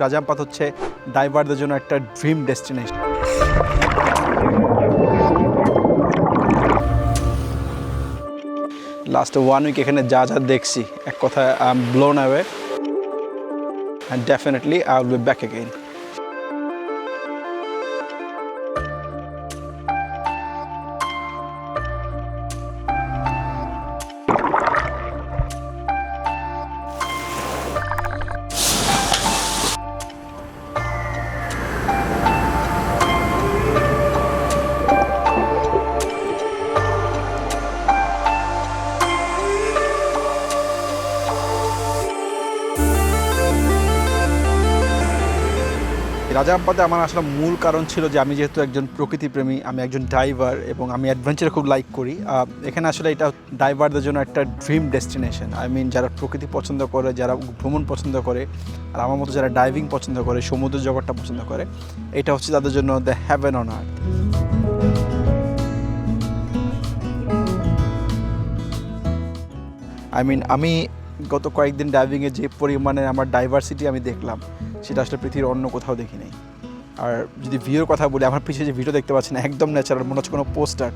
রাজামপাত হচ্ছে ডাইভারদের জন্য একটা ড্রিম ডেস্টিনেশন। লাস্ট 1 উইক এখানে যা যা দেখছি, এক কথায় I am blown away and definitely I will be back again. রাজামপাতে আমার আসলে মূল কারণ ছিল যে আমি যেহেতু একজন প্রকৃতিপ্রেমী, আমি একজন ডাইভার এবং আমি অ্যাডভেঞ্চার খুব লাইক করি। এখানে আসলে এটা ডাইভারদের জন্য একটা ড্রিম ডেস্টিনেশন। আই মিন যারা প্রকৃতি পছন্দ করে, যারা ভ্রমণ পছন্দ করে, আর আমার মতো যারা ডাইভিং পছন্দ করে, সমুদ্র জগৎটা পছন্দ করে, এটা হচ্ছে তাদের জন্য the heaven on earth. I mean আমি গত কয়েকদিন ডাইভিংয়ে যে পরিমাণে আমার ডাইভার্সিটি আমি দেখলাম, সেটা আসলে পৃথিবীর অন্য কোথাও দেখি নাই। আর যদি ভিউর কথা বলি, আমার পিছিয়ে যে ভিডিও দেখতে পাচ্ছেন একদম ন্যাচারাল, মনে হচ্ছে কোনো পোস্টার।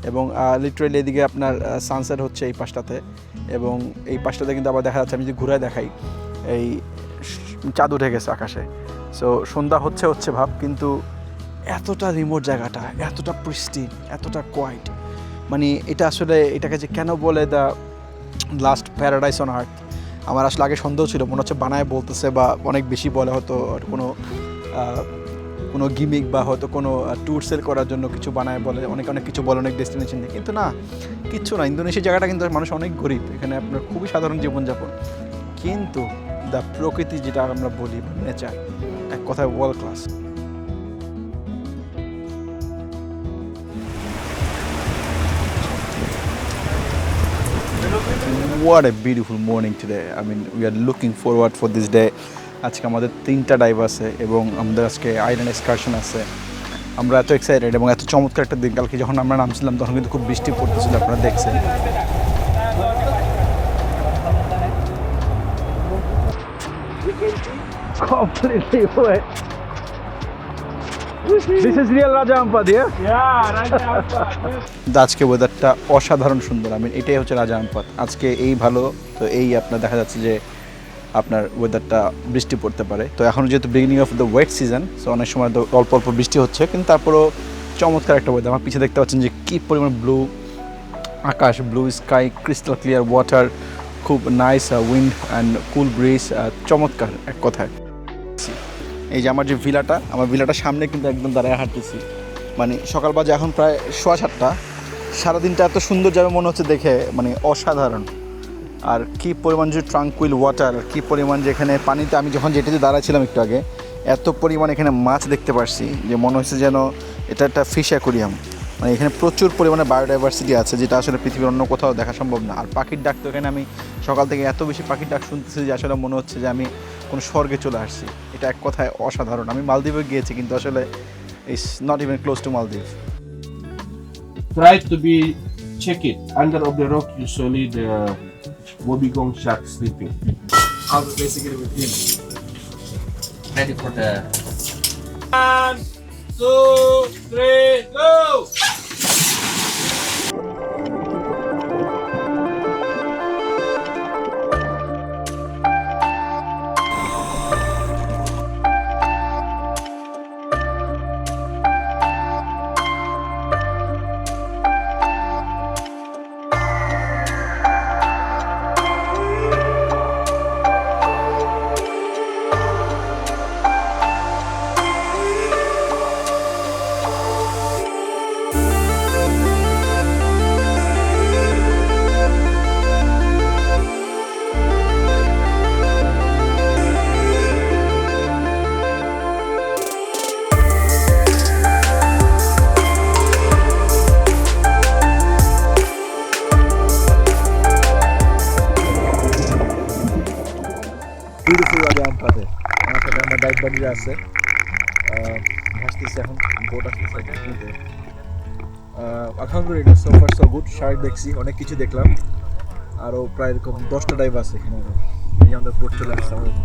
এবং লিটারেলি এদিকে আপনার সানসেট হচ্ছে এই পাশটাতে, এবং এই পাশটাতে কিন্তু আবার দেখা যাচ্ছে, আমি যদি ঘুরায় দেখাই, এই চাঁদ উঠে গেছে আকাশে। সো সন্ধ্যা হচ্ছে ভাব, কিন্তু এতটা রিমোট জায়গাটা, এতটা প্রিস্টিন, এতটা কোয়াইট, মানে এটা আসলে এটাকে যে কেন বলে the last paradise on earth, আমার আসলে আগে সন্দেহ ছিল, মনে হচ্ছে বানায় বলতেছে বা অনেক বেশি বলে, হয়তো কোনো গিমিক বা হয়তো কোনো ট্যুর সেল করার জন্য কিছু বানায় বলে, অনেক কিছু বলে অনেক ডেস্টিনেশন নিয়ে, কিন্তু না, কিচ্ছু না। ইন্দোনেশিয়া জায়গাটা কিন্তু মানুষ অনেক গরিব, এখানে আপনার খুবই সাধারণ জীবনযাপন, কিন্তু দ্য প্রকৃতি যেটা আমরা বলি, নেচার, এক কথায় world class. What a beautiful morning today. I mean, we are looking forward for this day. আজকে আমাদের 3টা ডাইভ আছে এবং আমাদের আজকে আইল্যান্ড এক্সকারশন আছে। আমরা এত এক্সাইটেড এবং এত চমৎকার একটা দিন। কালকে যখন আমরা নামছিলাম তখন কিন্তু খুব বৃষ্টি পড়তেছিল, আপনারা দেখছেন। Completely wet. This is real Rajaampat, yeah? Yeah, Rajaampat. আজকে ওয়েদারটা অসাধারণ সুন্দর। আমি এটাই হচ্ছে রাজামপাত। আজকে এই ভালো, তো এই আপনার দেখা যাচ্ছে যে আপনার ওয়েদারটা বৃষ্টি পড়তে পারে। তো এখন যেহেতু beginning of the wet season, so অনেক সময় তো অল্প অল্প বৃষ্টি হচ্ছে, কিন্তু তারপরেও চমৎকার একটা ওয়েদার। আমার পিছিয়ে দেখতে পাচ্ছেন যে কী পরিমাণ ব্লু আকাশ, blue sky, crystal clear water, খুব nice wind and cool breeze, চমৎকার এক কথায়। এই যে আমার যে ভিলাটা, আমার ভিলাটার সামনে কিন্তু একদম দাঁড়ায় হাঁটতেছি। মানে সকাল বাজে এখন প্রায় 7:30। সারাদিনটা এত সুন্দর যাবে মনে হচ্ছে দেখে, মানে অসাধারণ। আর কী পরিমাণ যে ট্রাঙ্কুইল ওয়াটার, কী পরিমাণ যে এখানে পানিতে, আমি যখন যেটাতে দাঁড়াচ্ছিলাম একটু আগে, এত পরিমাণ এখানে মাছ দেখতে পারছি যে মনে হচ্ছে যেন এটা একটা ফিশ অ্যাকোরিয়াম। মানে এখানে প্রচুর পরিমাণে বায়োডাইভার্সিটি আছে, যেটা আসলে পৃথিবীর অন্য কোথাও দেখা সম্ভব না। আর পাখির ডাক তো এখানে আমি সকাল থেকে এত বেশি পাখির ডাক শুনতেছি যে আসলে মনে হচ্ছে যে আমি কোনো স্বর্গে চলে আসছি। এটা এক কথায় অসাধারণ। আমি মালদ্বীপে গিয়েছি, কিন্তু আসলে it's not even close two মালদ্বীপ। Try to be check it under of the rock. Usually the wobbegong shark sleeping. I'll be basically with him. Ready for the 1, 2, 3, go! Beautiful রাজামপাতে আমার সাথে আমার ডাইভ বাড়িরা আছে, ভাসতেছে এখন বোট আসতেছে। আলহামদুলিল্লাহ so far so good. Shark দেখছি, অনেক কিছু দেখলাম, আরও প্রায় এরকম 10টা ডাইভ আছে এখানে। এই আমাদের বোট চলে আসছে আমাদের।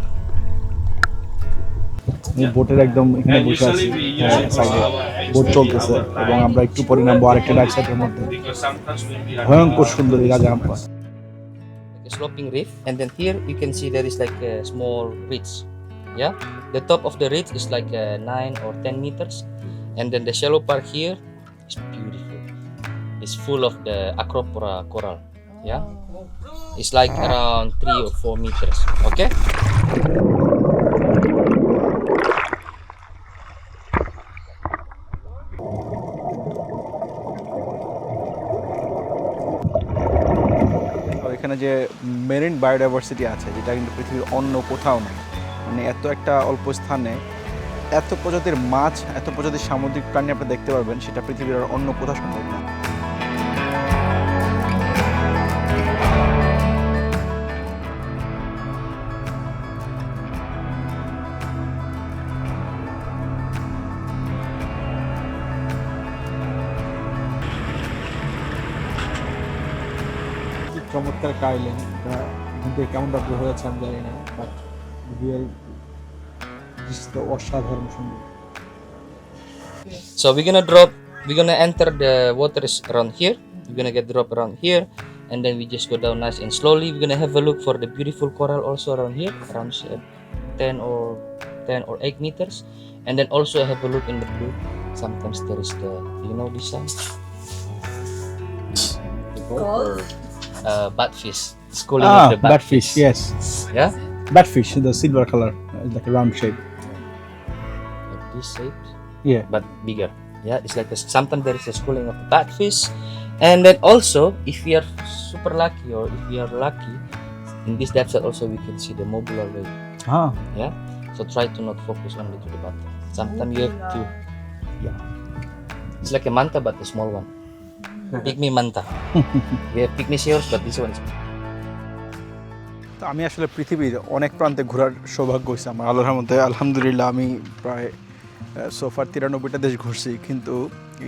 বোটের একদম এখানে And বসে আছি usually we use it for সাইডে our বোট expedition চলতেছে or এবং আমরা একটু পরে নামবো আরেকটা ডাক সাইডের মধ্যে। because sometimes when we are ভয়ঙ্কর সুন্দর এই রাজারামপাত। Like a sloping reef, and then here you can see there is like a small ridge. Yeah, the top of the ridge is like 9 or 10 meters, and then the shallow part here is beautiful. It's full of the Acropora coral. Yeah, it's like around 3 or 4 meters. Okay. তো এখানে যে marine biodiversity আছে যেটা কিন্তু পৃথিবীর অন্য কোথাও নেই, মানে এত একটা অল্প স্থানে এত প্রজাতির মাছ, এত প্রজাতির সামুদ্রিক প্রাণী আপনি দেখতে পারবেন, সেটা পৃথিবীর আর অন্য কোথাও সম্ভব না। চমৎকার একটা আইল্যান্ড, কিন্তু কেমন ভাবে হয়েছে আমি জানি না, বাট রিয়েল দৃশ্য অসাধারণ সুন্দর। So we're gonna enter the waters around here. We're gonna get drop around here, and then we just go down nice and slowly. We're gonna have a look for the beautiful coral also around here, around 10 or 8 meters, and then also have a look in the blue. Sometimes there is the, you know, this sound. Batfish. Schooling of the batfish, yes. Yeah, Batfish, the silver color, like a round shape. like this shape, Yeah. but bigger. Yeah, it's like sometimes there is a schooling of the batfish, and then also if we are super lucky or if we are lucky, in this depth also we can see the mobular whale. Huh. Yeah, so try to not focus only to the bottom. Sometimes you have to, yeah, it's like a manta but a small one. Pygmy manta. We have pygmy seals, but this one is. তো আমি আসলে পৃথিবীর অনেক প্রান্তে ঘোরার সৌভাগ্য হয়েছে আমার আল্লাহর মধ্যে, আলহামদুলিল্লাহ। আমি প্রায় সোফার 93টা দেশ ঘুরছি, কিন্তু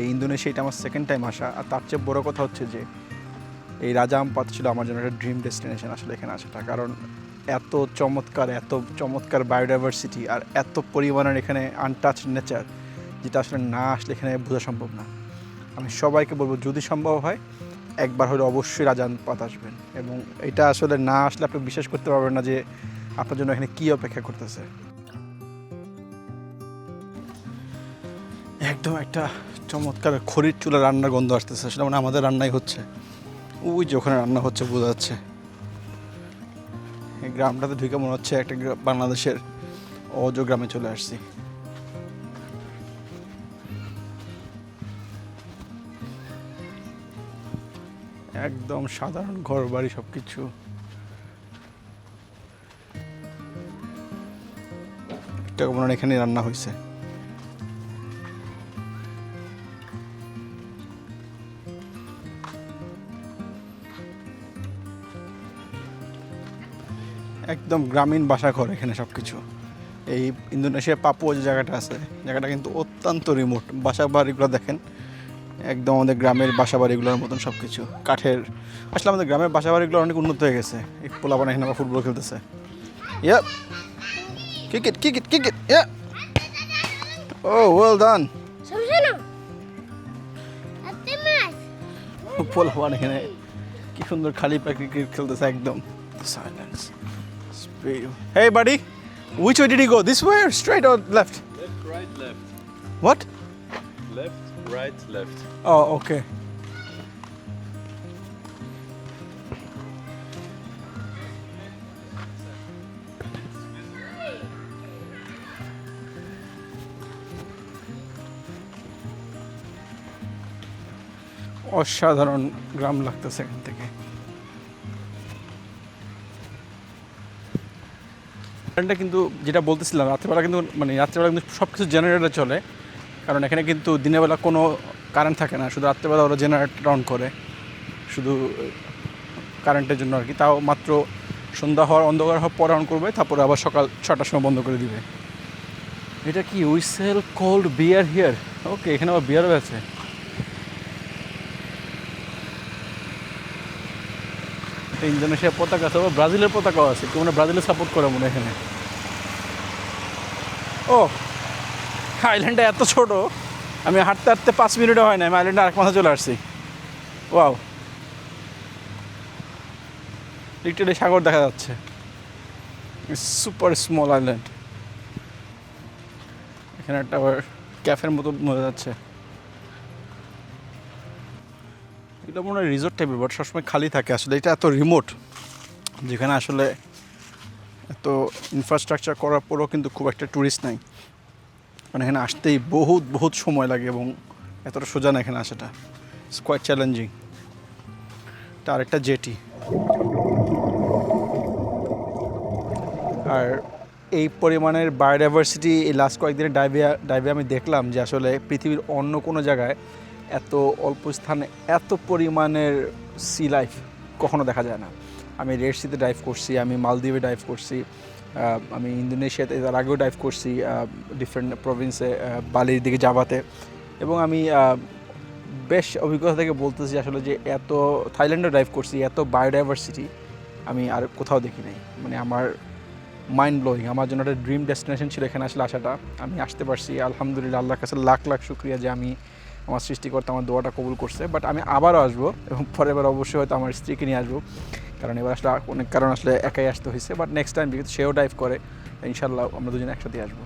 এই ইন্দোনেশিয়াটা আমার সেকেন্ড টাইম আসা। আর তার চেয়ে বড় কথা হচ্ছে যে এই রাজারামপাত ছিল আমার জন্য একটা ড্রিম ডেস্টিনেশন আসলে এখানে আসাটা, কারণ এত চমৎকার বায়োডাইভার্সিটি আর এত পরিমাণের এখানে আনটাচ নেচার, যেটা আসলে না আসলে এখানে বোঝা সম্ভব না। আমি সবাইকে বলবো যদি সম্ভব হয় একবার হলে অবশ্যই রাজারামপাত আসবেন, এবং এটা আসলে না আসলে আপনি বিশ্বাস করতে পারবেন না যে আপনার জন্য এখানে কী অপেক্ষা করতেছে। একদম একটা চমৎকার খড়ির চুলা রান্নার গন্ধ আসতেছে, সেটা মানে আমাদের রান্নাই হচ্ছে, ওই যে ওখানে রান্না হচ্ছে বোঝা যাচ্ছে। এই গ্রামটাতে ঢুকে মনে হচ্ছে একটা বাংলাদেশের অজ গ্রামে চলে আসছি। একদম সাধারণ ঘর বাড়ি সবকিছু। একটা মনে হয় এখানে রান্না হয়েছে। একদম গ্রামীণ বাসাঘর এখানে সবকিছু। এই ইন্দোনেশিয়ার পাপুয়া যে জায়গাটা আছে, জায়গাটা কিন্তু অত্যন্ত রিমোট। বাসা বাড়িগুলো দেখেন একদম আমাদের গ্রামের বাসা বাড়িগুলোর মতন সব কিছু কাঠের। আসলে আমাদের গ্রামের বাসা বাড়িগুলো অনেক উন্নত হয়ে গেছে। এই পোলাপান এখানে আবার ফুটবল খেলতেছে। ইয়া কিক ইট ইয়া ও ওয়েল ডান। পোলাপান এখানে কি সুন্দর খালি পায়ে ক্রিকেট খেলতেছে একদম। Silence. Hey buddy, which way did he go? This way or straight or left? Left, right, left. What? Left, right, left. Oh, okay. অসাধারণ গ্রাম লাগতেছে এখান থেকে। কিন্তু যেটা বলতেছিলাম, রাত্রেবেলা কিন্তু রাত্রেবেলা কিন্তু সব কিছু জেনারেটরে চলে, কারণ এখানে কিন্তু দিনের বেলা কোনো কারেন্ট থাকে না, শুধু রাত্রেবেলা ওরা জেনারেটর অন করে শুধু কারেন্টের জন্য আর কি। তাও মাত্র সন্ধ্যা হওয়ার অন্ধকার হওয়ার পরে অন করবে, তারপরে আবার সকাল 6টার সময় বন্ধ করে দিবে। এটা কি we sell cold beer here? Okay, এখানে আবার বিয়ারও আছে। ইন্দোনেশিয়ার পতাকা আছে, আবার ব্রাজিলের পতাকাও আছে। কেউ ব্রাজিলের সাপোর্ট করে মনে এখানে। ও আইল্যান্ডটা এত ছোট, আমি হাঁটতে হাঁটতে 5 মিনিটও হয় না, আমি আইল্যান্ডে আরেক মাথা চলে আসছি। ওয়াও, লিটারালি সাগর দেখা যাচ্ছে। Super small island. এখানে একটা আবার ক্যাফের মতো মনে যাচ্ছে। এটা মনে হয় রিসোর্ট টাইপের, বাট সবসময় খালি থাকে। আসলে এটা এত রিমোট, যেখানে আসলে এত ইনফ্রাস্ট্রাকচার করার পরেও কিন্তু খুব একটা ট্যুরিস্ট নাই। মানে এখানে আসতেই বহুত বহুত সময় লাগে এবং এতটা সোজা না এখানে আসাটা। It's quite challenging. এটা আরেকটা জেটি। আর এই পরিমাণের বায়োডাইভার্সিটি এই লাস্ট কয়েকদিনের ডাইভে আমি দেখলাম যে আসলে পৃথিবীর অন্য কোনো জায়গায় এত অল্প স্থানে এত পরিমাণের সি লাইফ কখনো দেখা যায় না। আমি রেড সিতে ডাইভ করছি, আমি মালদ্বীপে ডাইভ করছি, আমি ইন্দোনেশিয়াতে তার আগেও ডাইভ করছি, ডিফারেন্ট প্রভিন্সে, বালির দিকে জাভাতে। এবং আমি বেশ অভিজ্ঞতা থেকে বলতেছি আসলে যে এত থাইল্যান্ডে ডাইভ করছি, এত বায়োডাইভার্সিটি আমি আর কোথাও দেখি নাই। মানে আমার মাইন্ড ব্লোয়িং। আমার জন্য একটা ড্রিম ডেস্টিনেশন ছিল এখানে আসলে আসাটা। আমি আসতে পারছি, আলহামদুলিল্লাহ। আল্লাহর কাছে লাখ লাখ শুক্রিয়া যে আমি আমার সৃষ্টিকর্তা আমার দোয়াটা কবুল করছে। বাট আমি আবারও আসবো এবং পরের বার অবশ্যই হয়তো আমার স্ত্রীকে নিয়ে আসবো, কারণ এবার আসলে অনেক কারণ আসলে একাই আসতে হয়েছে। বাট নেক্সট টাইম যেহেতু সেও ডাইভ করে, ইনশাল্লাহ আমরা দুজনে একসাথে আসবো।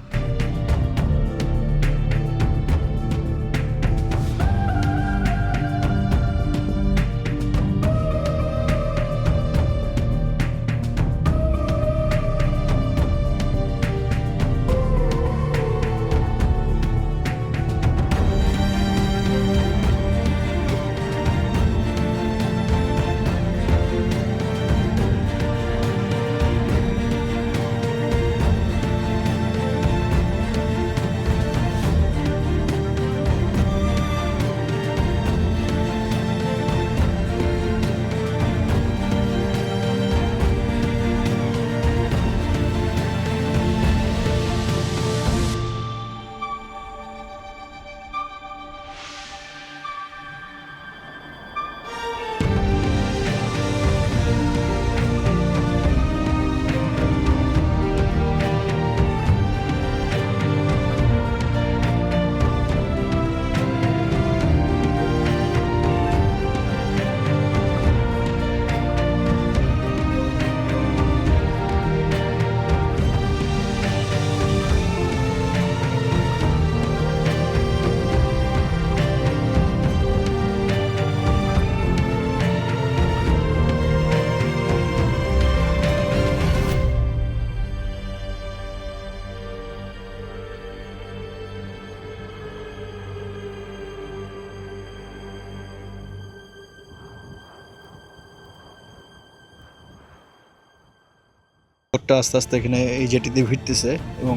বোটটা আস্তে আস্তে এখানে এই জেটিতে ভিড়তেছে এবং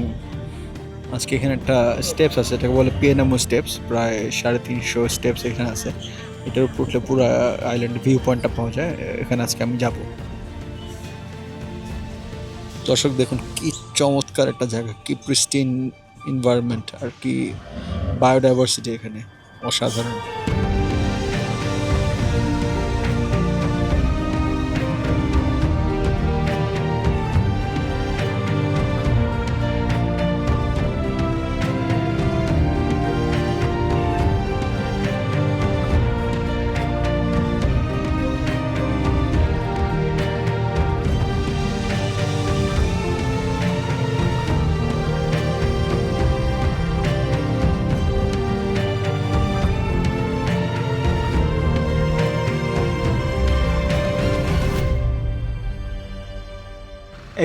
আজকে এখানে একটা স্টেপস আছে, এটাকে বলে পিএনএমও স্টেপস। প্রায় 350 স্টেপস এখানে আছে। এটার উপর উঠলে পুরো আইল্যান্ড ভিউ পয়েন্টটা পাওয়া যায়। এখানে আজকে আমি যাব। দর্শক দেখুন কি চমৎকার একটা জায়গা, কি প্রিস্টিন এনভায়রনমেন্ট আর কি বায়োডাইভার্সিটি এখানে, অসাধারণ।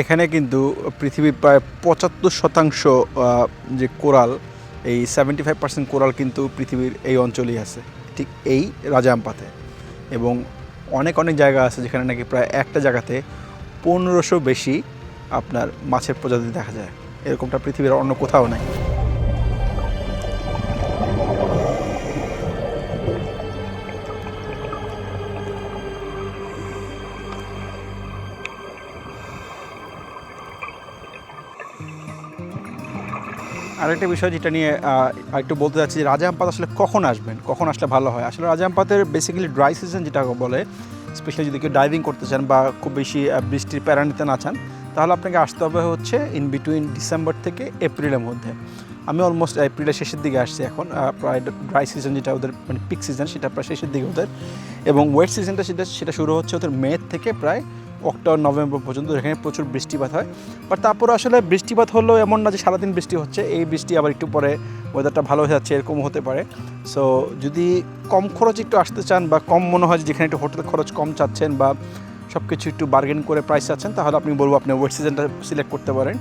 এখানে কিন্তু পৃথিবীর প্রায় 75% যে কোরাল, এই 75% কোরাল কিন্তু পৃথিবীর এই অঞ্চলেই আছে, ঠিক এই রাজা আমপাতে। এবং অনেক অনেক জায়গা আছে যেখানে নাকি প্রায় একটা জায়গাতে 1500 বেশি আপনার মাছের প্রজাতি দেখা যায়। এরকমটা পৃথিবীর অন্য কোথাও নাই। আরেকটা বিষয় যেটা নিয়ে একটু বলতে চাচ্ছি, রাজা আমপাত আসলে কখন আসবেন, কখন আসলে ভালো হয়। আসলে রাজা আমপাতের বেসিক্যালি ড্রাই সিজন যেটা বলে, স্পেশালি যদি কেউ ডাইভিং করতে চান বা খুব বেশি বৃষ্টির প্যারা নিতে না চান, তাহলে আপনাকে আসতে হবে হচ্ছে ইন বিটুইন ডিসেম্বর থেকে এপ্রিলের মধ্যে। আমি অলমোস্ট এপ্রিলের শেষের দিকে আসছি এখন, প্রায় ড্রাই সিজন যেটা ওদের মানে পিক সিজন সেটা প্রায় শেষের দিকে ওদের, এবং ওয়েট সিজনটা সেটা শুরু হচ্ছে ওদের মে থেকে প্রায় অক্টোবর নভেম্বর পর্যন্ত, এখানে প্রচুর বৃষ্টিপাত হয়। বাট তারপর আসলে বৃষ্টিপাত হলেও এমন না যে সারাদিন বৃষ্টি হচ্ছে, এই বৃষ্টি আবার একটু পরে ওয়েদারটা ভালো হয়ে যাচ্ছে, এরকম হতে পারে। সো যদি কম খরচ একটু আসতে চান বা কম মনে হয় যেখানে একটু হোটেল খরচ কম চাচ্ছেন বা সব কিছু একটু বার্গেন করে প্রাইস চাচ্ছেন, তাহলে আপনি বলবো আপনি ওয়েট সিজনটা সিলেক্ট করতে পারেন।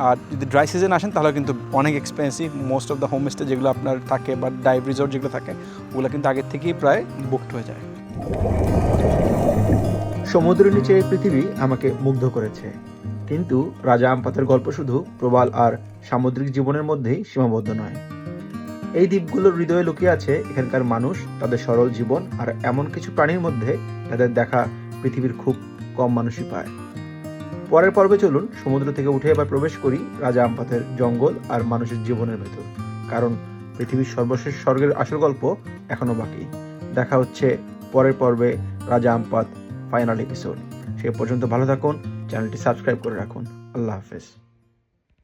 আর যদি ড্রাই সিজন আসেন তাহলে কিন্তু অনেক expensive, most of the homestay যেগুলো আপনার থাকে বা ডাইভ রিসোর্ট যেগুলো থাকে ওগুলো কিন্তু আগের থেকেই প্রায় বুকড হয়ে যায়। সমুদ্রের নিচে এই পৃথিবী আমাকে মুগ্ধ করেছে, কিন্তু রাজা আমপাতের গল্প শুধু প্রবাল আর সামুদ্রিক জীবনের মধ্যেই সীমাবদ্ধ নয়। এই দ্বীপগুলোর হৃদয়ে লুকিয়ে আছে এখানকার মানুষ, তাদের সরল জীবন আর এমন কিছু প্রাণীর মধ্যে যাদের দেখা পৃথিবীর খুব কম মানুষই পায়। পরের পর্বে চলুন সমুদ্র থেকে উঠে এবার প্রবেশ করি রাজা আমপাতের জঙ্গল আর মানুষের জীবনের ভেতর, কারণ পৃথিবীর সর্বশেষ স্বর্গের আসল গল্প এখনো বাকি। দেখা হচ্ছে পরের পর্বে রাজা আমপাত ফাইনাল এপিসোড। সে পর্যন্ত ভালো থাকুন, চ্যানেলটি সাবস্ক্রাইব করে রাখুন। আল্লাহ হাফেজ।